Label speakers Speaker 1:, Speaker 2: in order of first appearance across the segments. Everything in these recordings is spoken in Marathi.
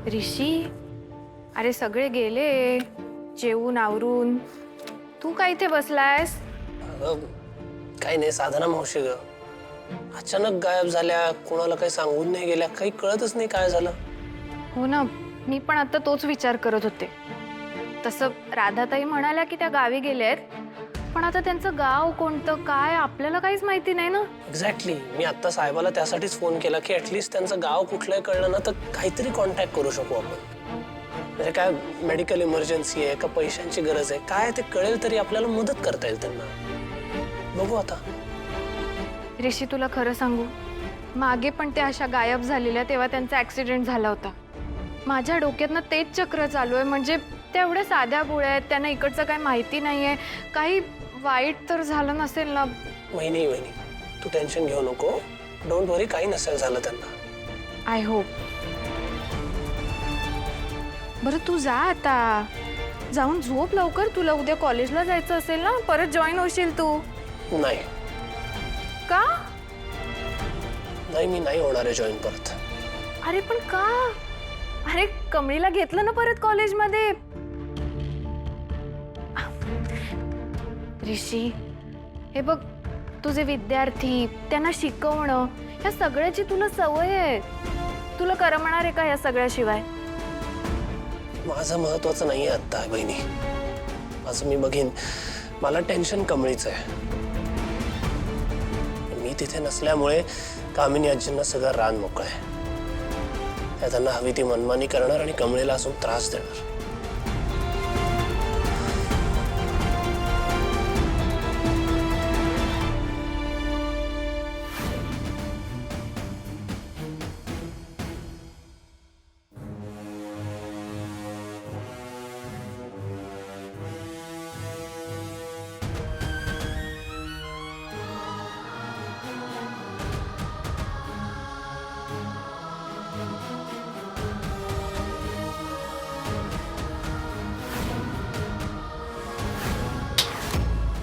Speaker 1: ऋषी, अरे सगळे गेले जेवून आवरून, तू काय इथे बसलायस?
Speaker 2: अगं काही नाही, साधना मावशी ग अचानक गायब झाल्या, कोणाला काही सांगून नाही गेल्या, काही कळतच नाही काय झालं.
Speaker 1: हो ना, मी पण आता तोच विचार करत होते. तसं राधाताई म्हणाल्या की त्या गावी गेल्या आहेत, पण आता त्यांचं गाव कोणतं काय आपल्याला काहीच माहिती नाही ना.
Speaker 2: एक्झॅक्टली, मी आता साहेबाला त्यासाठीच फोन केला की ऍटलीस्ट त्यांचं गाव कुठलंय कळलं ना तर काहीतरी कॉन्टॅक्ट करू शकू आपण. म्हणजे काय मेडिकल इमर्जन्सी आहे का पैशांची गरज आहे काय ते कळेल तरी आपल्याला मदत करता येईल त्यांना. बघू आता.
Speaker 1: ऋषी तुला खरं सांगू, मागे पण त्या अशा गायब झालेल्या तेव्हा त्यांचा ऍक्सिडेंट झाला होता. माझ्या डोक्यातनं तेच चक्र चालू आहे. म्हणजे त्या एवढ्या साध्या गोळ्या आहेत, त्यांना इकडचं काही माहिती नाहीये, काही वाईट तर झालं नसेल ना.
Speaker 2: वहिनी तू टेन्शन घेऊ नको, डोंट वरी, काही नसेल झालं त्यांना.
Speaker 1: I hope. बरं तू जा आता, जाऊन झोप लवकर. तुला उद्या कॉलेजला जायचं असेल ना, परत जॉईन होशील तू.
Speaker 2: नाही
Speaker 1: का?
Speaker 2: नाही, मी नाही होणार आहे जॉईन परत.
Speaker 1: अरे पण का? अरे कमळीला घेतलं ना परत कॉलेजमध्ये. ऋषी, हे बघ, तुझे विद्यार्थी, त्यांना शिकवणं, ह्या सगळ्याची तुला सवय आहे. तुला करमणार आहे का या सगळ्याशिवाय?
Speaker 2: माझं महत्वाचं नाहीये आता बहिणी, माझं मी बघीन. मला टेन्शन कमळीचं आहे. मी तिथे नसल्यामुळे कामिनी आजींना सगळं रान मोकळं आहे. त्या त्यांना हवी ती मनमानी करणार आणि कमळीला असून त्रास देणार.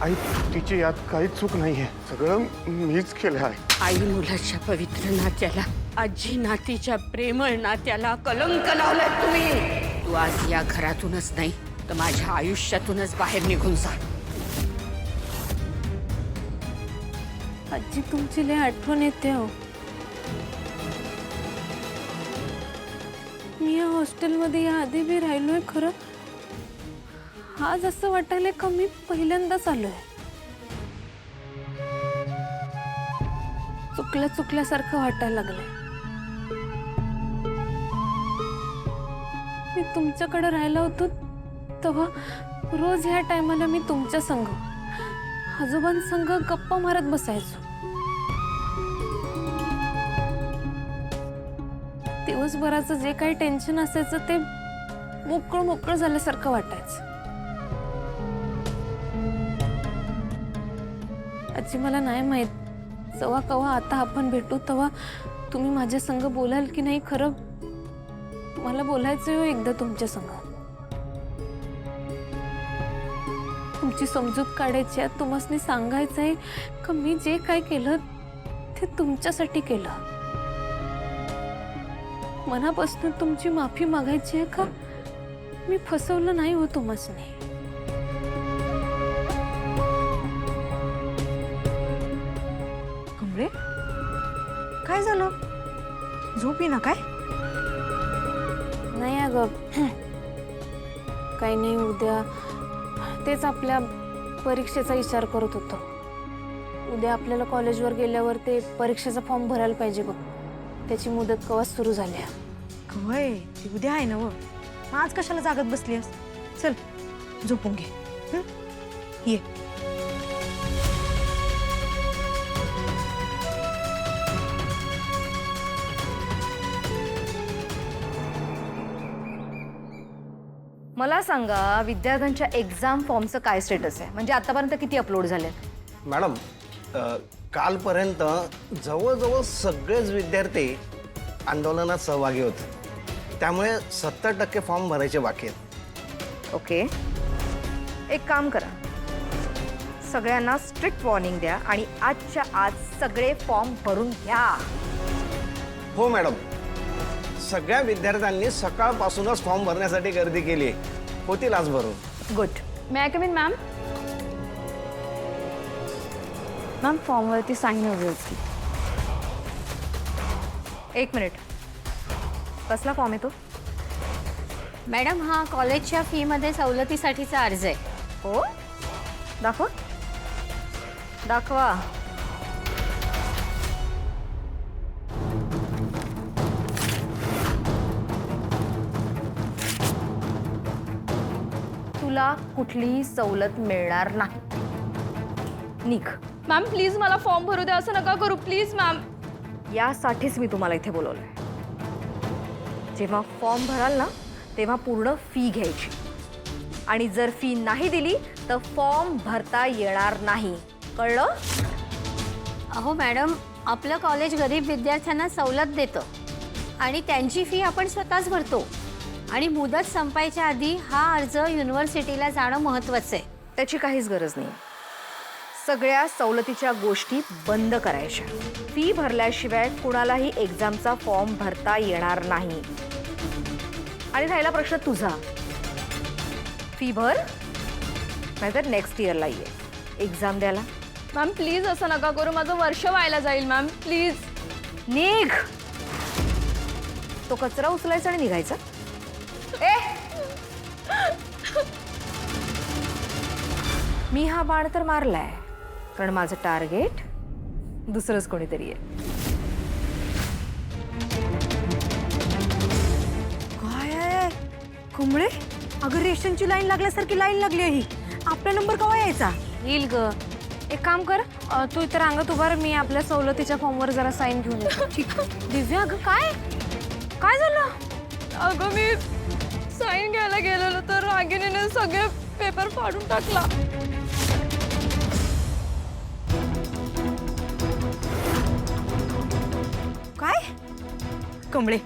Speaker 3: आई, तिची यात काहीच चूक नाहीये, सगळं मीच केलं आहे.
Speaker 4: आई मुलाच्या पवित्र नात्याला, आजी नातीच्या प्रेमळ नात्याला कलंक लावलाय तुम्ही. तू आज या घरातूनच नाही तर माझ्या आयुष्यातूनच बाहेर निघून जा.
Speaker 1: आजी, तुमची लय आठवण येते हो. मी या हॉस्टेलमध्ये या आधी बी राहिलोय खरं. आज असं वाटायलंय का मी पहिल्यांदाच आलोय. चुकल्यासारखं वाटायला लागलंय. मी तुमच्याकडे राहिला होतो तेव्हा रोज ह्या टायमाला मी तुमच्या संग, आजोबांसंग गप्पा मारत बसायचो. दिवसभराचं जे काही टेन्शन असायचं ते मोकळं झाल्यासारखं वाटायचं. आजी, मला नाही माहित जेव्हा कवा आता आपण भेटू तेव्हा तुम्ही माझ्या संग बोलाल की नाही. खरं मला बोलायचं हो एकदा तुमच्या संग. तुमची समजूत काढायची आहे, तुम्हाला सांगायचं आहे का मी जे काय केलं ते तुमच्यासाठी केलं. मनापासून तुमची माफी मागायची आहे का मी फसवलं नाही हो तुम्हाला.
Speaker 5: कमळे, काय झालं? झोप येईना काय?
Speaker 1: नाही अगं, काही नाही. उद्या तेच आपल्या परीक्षेचा विचार करत होतो. उद्या आपल्याला कॉलेजवर गेल्यावर ते परीक्षेचा फॉर्म भरायला पाहिजे बघ. त्याची मुदत केव्हा सुरू झाली.
Speaker 5: होय, ती उद्या आहे ना व. आज कशाला जागत बसलीस? चल झोपून घे. ये.
Speaker 6: मला सांगा, विद्यार्थ्यांच्या एक्झाम फॉर्मचं काय स्टेटस आहे? म्हणजे आतापर्यंत किती अपलोड झाले?
Speaker 7: मॅडम, कालपर्यंत जवळजवळ सगळेच विद्यार्थी आंदोलनात सहभागी होते. त्यामुळे 70% फॉर्म भरायचे बाकी आहेत.
Speaker 6: ओके, एक काम करा, सगळ्यांना स्ट्रिक्ट वॉर्निंग द्या आणि आजच्या आज सगळे फॉर्म भरून घ्या.
Speaker 7: हो मॅडम, सगळ्या विद्यार्थ्यांनी सकाळपासूनच फॉर्म भरण्यासाठी गर्दी केली आहे. होतील आज भरून.
Speaker 6: Good.
Speaker 1: May I come in ma'am? Ma'am फॉर्मवरती साईन हवी होती.
Speaker 6: एक मिनिट. कसला फॉर्म आहे तो?
Speaker 4: मॅडम, हा कॉलेजच्या फीमध्ये सवलतीसाठीचा अर्ज आहे.
Speaker 6: हो, दाखवा दाखवा. तुला कुठलीही सवलत मिळणार नाही. निघ.
Speaker 1: मॅम प्लीज मला फॉर्म भरू द्या, असं नका करू प्लीज मॅम.
Speaker 6: यासाठीच मी तुम्हाला इथे बोलवलंय. जेव्हा फॉर्म भराल ना तेव्हा पूर्ण फी घ्यायची, आणि जर फी नाही दिली तर फॉर्म भरता येणार नाही. कळलं?
Speaker 4: अहो मॅडम, आपलं कॉलेज गरीब विद्यार्थ्यांना सवलत देतं आणि त्यांची फी आपण स्वतःच भरतो. आणि मुदत संपायच्या आधी हा अर्ज युनिव्हर्सिटीला जाणं महत्त्वाचं आहे.
Speaker 6: त्याची काहीच गरज नाही. सगळ्या सवलतीच्या गोष्टी बंद करायच्या. फी भरल्याशिवाय कुणालाही एक्झामचा फॉर्म भरता येणार नाही. आणि राहिला प्रश्न तुझा, फी भर नाहीतर नेक्स्ट इयरला ये एक्झाम द्यायला.
Speaker 1: मॅम प्लीज असं नका करू, माझं वर्ष व्हायला जाईल मॅम प्लीज.
Speaker 6: निघ. तो कचरा उचलायचा आणि निघायचा. मी हा बाण तर मारलाय, कारण माझं टार्गेट दुसरंच कोणीतरी आहे.
Speaker 5: काय आहे कुंबळे? अगं रेशनची लाईन लागल्यासारखी लाईन लागली आहे ही. आपला नंबर केव्हा यायचा?
Speaker 1: येईल ग. एक काम कर, तू इतर रांगत उभा राहा, मी आपल्या सवलतीच्या फॉर्मवर जरा साईन घेऊन येतो. ठीक. दिव्या अगं काय काय झालं? अगं मी साईन घ्यायला गेलेलो तर रागिणीने सगळे पेपर फाडून टाकला.
Speaker 5: काय कमळे,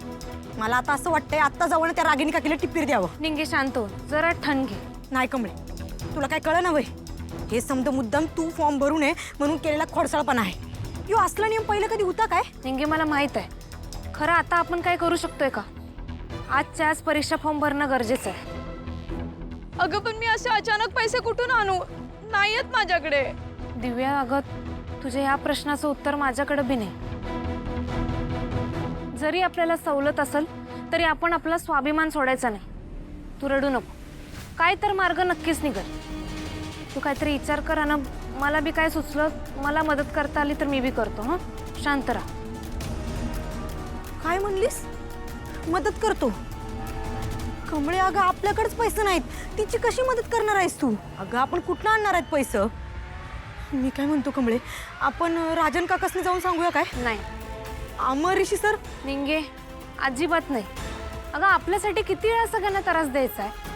Speaker 5: मला आता असं वाटतंय आत्ता जाऊन त्या रागिणी काकीला टिप्पीर द्यावं.
Speaker 1: निंगे शांत हो, जरा ठण घे.
Speaker 5: नाही कमळे, तुला काय कळलं ना वय? हे समजा मुद्दाम तू फॉर्म भरू नये म्हणून केलेला खोडसाळपणा आहे. यो असला नियम पहिला कधी होता काय?
Speaker 1: निंगे मला माहित आहे. खरं आता आपण काय करू शकतोय का? आजच्या आज परीक्षा फॉर्म भरणं गरजेचं आहे. अगं पण मी असे अचानक पैसे कुठून आणू? नाही आहेत माझ्याकडे. दिव्या अगं, तुझ्या या प्रश्नाचं उत्तर माझ्याकडे बी नाही. जरी आपल्याला सवलत असेल तरी आपण आपला स्वाभिमान सोडायचा नाही. तू रडू नको, काय तर मार्ग नक्कीच निघेल. तू काहीतरी विचार कर आणि मला बी काय सुचलं, मला मदत करता आली तर मी बी करतो. हं, शांत राहा.
Speaker 5: काय म्हणलीस? मदत करतो? कमळे अगं, आपल्याकडेच पैसे नाहीत, तिची कशी मदत करणार आहेस तू? अगं आपण कुठनं आणणार आहेत पैसे? मी काय म्हणतो कमळे, आपण राजन काकासने जाऊन सांगूया काय?
Speaker 1: नाही
Speaker 5: अमर ऋषी सर?
Speaker 1: निंगे, अजिबात नाही. अगं आपल्यासाठी किती वेळा सगळ्यांना त्रास द्यायचा आहे?